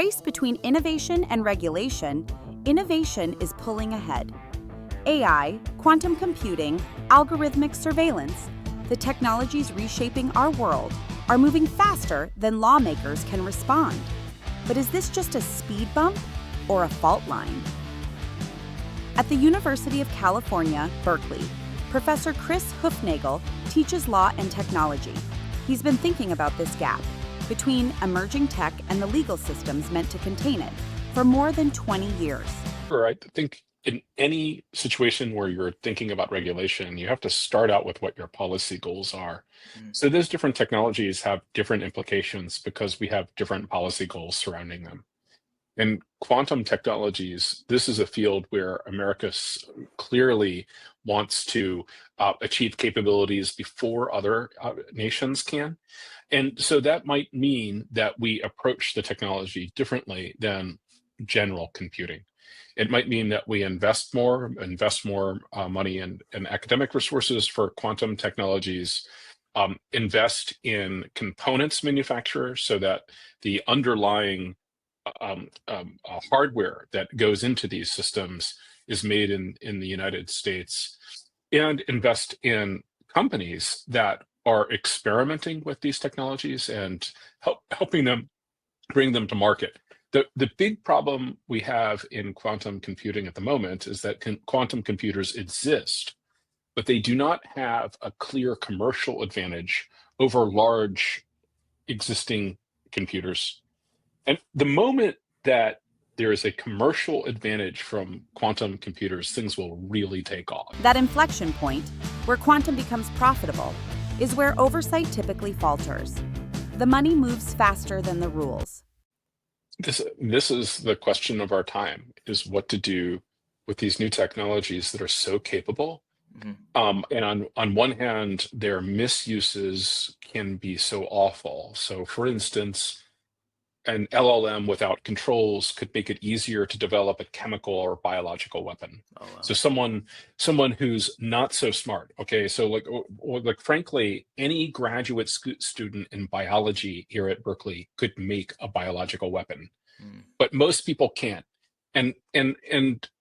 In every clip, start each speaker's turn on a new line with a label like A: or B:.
A: race between innovation and regulation, innovation is pulling ahead. AI, quantum computing, algorithmic surveillance, the technologies reshaping our world are moving faster than lawmakers can respond. But is this just a speed bump or a fault line? At the University of California, Berkeley, Professor Chris Hoofnagle teaches law and technology. He's been thinking about this gap between emerging tech and the legal systems meant to contain it for more than 20 years.
B: Sure, I think in any situation where you're thinking about regulation, you have to start out with what your policy goals are. So those different technologies have different implications because we have different policy goals surrounding them. In quantum technologies, this is a field where America clearly wants to achieve capabilities before other nations can. And so that might mean that we approach the technology differently than general computing. It might mean that we invest more money in academic resources for quantum technologies, invest in components manufacturers so that the underlying hardware that goes into these systems is made in the United States, and invest in companies that are experimenting with these technologies and helping them bring them to market. The big problem we have in quantum computing at the moment is that quantum computers exist, but they do not have a clear commercial advantage over large existing computers. And the moment that there is a commercial advantage from quantum computers, things will really take off.
A: That inflection point, where quantum becomes profitable, is where oversight typically falters. The money moves faster than the rules.
B: This is the question of our time, is what to do with these new technologies that are so capable. And on one hand, their misuses can be so awful. So for instance, an LLM without controls could make it easier to develop a chemical or biological weapon. Oh, wow. So someone who's not so smart. Okay, so like frankly, any graduate student in biology here at Berkeley could make a biological weapon, but most people can't. And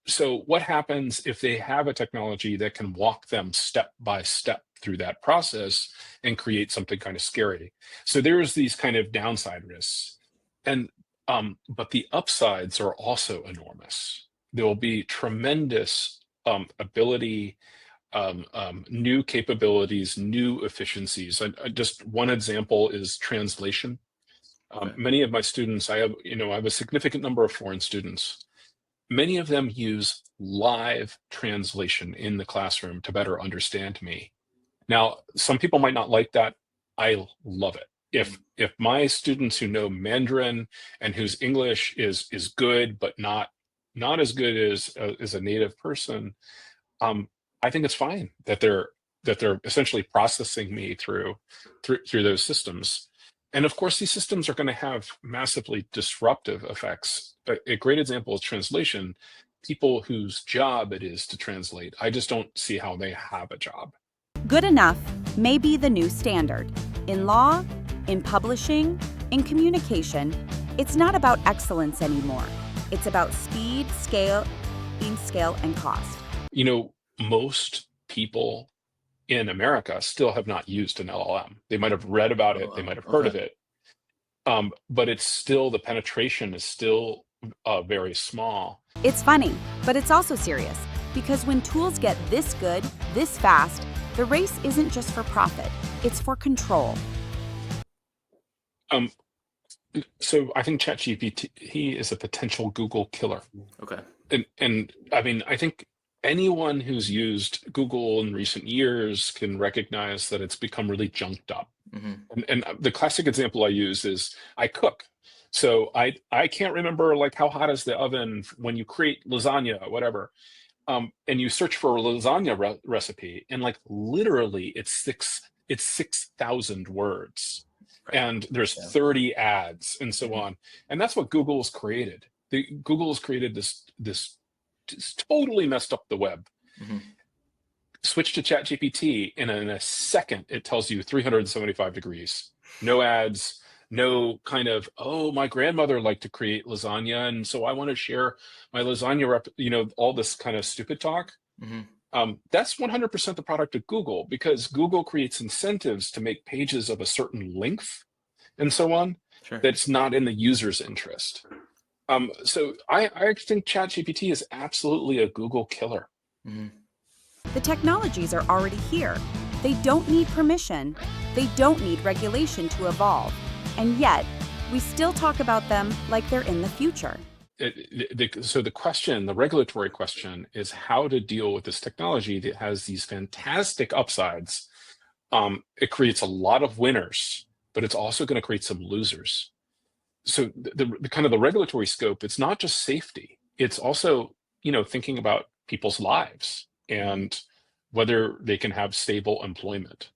B: so what happens if they have a technology that can walk them step by step through that process and create something kind of scary? So there's these kind of downside risks. And but the upsides are also enormous. There will be tremendous ability, new capabilities, new efficiencies. Just one example is translation. Many of my students, I have a significant number of foreign students. Many of them use live translation in the classroom to better understand me. Now, some people might not like that. I love it. If my students who know Mandarin and whose English is good but not as good as a native person, I think it's fine that they're essentially processing me through those systems. And of course, these systems are going to have massively disruptive effects. A great example is translation. People whose job it is to translate, I just don't see how they have a job.
A: Good enough may be the new standard. In law, in publishing, in communication, it's not about excellence anymore. It's about speed, scale, and cost.
B: Most people in America still have not used an LLM. They might have read about it, they might have heard of it, but it's still, the penetration is still very small.
A: It's funny, but it's also serious, because when tools get this good, this fast, the race isn't just for profit, it's for control.
B: So I think ChatGPT is a potential Google killer.
C: Okay.
B: And I mean, I think anyone who's used Google in recent years can recognize that it's become really junked up. And the classic example I use is I cook. So I can't remember like how hot is the oven when you create lasagna, whatever. And you search for a lasagna recipe, and like literally it's 6,000 words. And there's 30 ads and so on. And that's what Google has created. Google has created this totally messed up the web. Switch to ChatGPT, and in a second, it tells you 375 degrees, no ads, no kind of, oh, my grandmother liked to create lasagna, and so I want to share my lasagna all this kind of stupid talk. That's 100% the product of Google, because Google creates incentives to make pages of a certain length and so on, that's not in the user's interest. So I think ChatGPT is absolutely a Google killer.
A: The technologies are already here. They don't need permission. They don't need regulation to evolve. And yet, we still talk about them like they're in the future.
B: So the regulatory question is how to deal with this technology that has these fantastic upsides. It creates a lot of winners, but it's also going to create some losers. So the kind of the regulatory scope, it's not just safety. It's also, thinking about people's lives and whether they can have stable employment.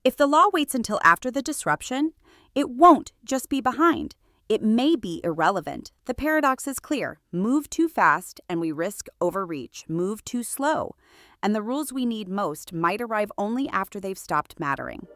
A: If the law waits until after the disruption, it won't just be behind. It may be irrelevant. The paradox is clear. Move too fast and we risk overreach. Move too slow, and the rules we need most might arrive only after they've stopped mattering.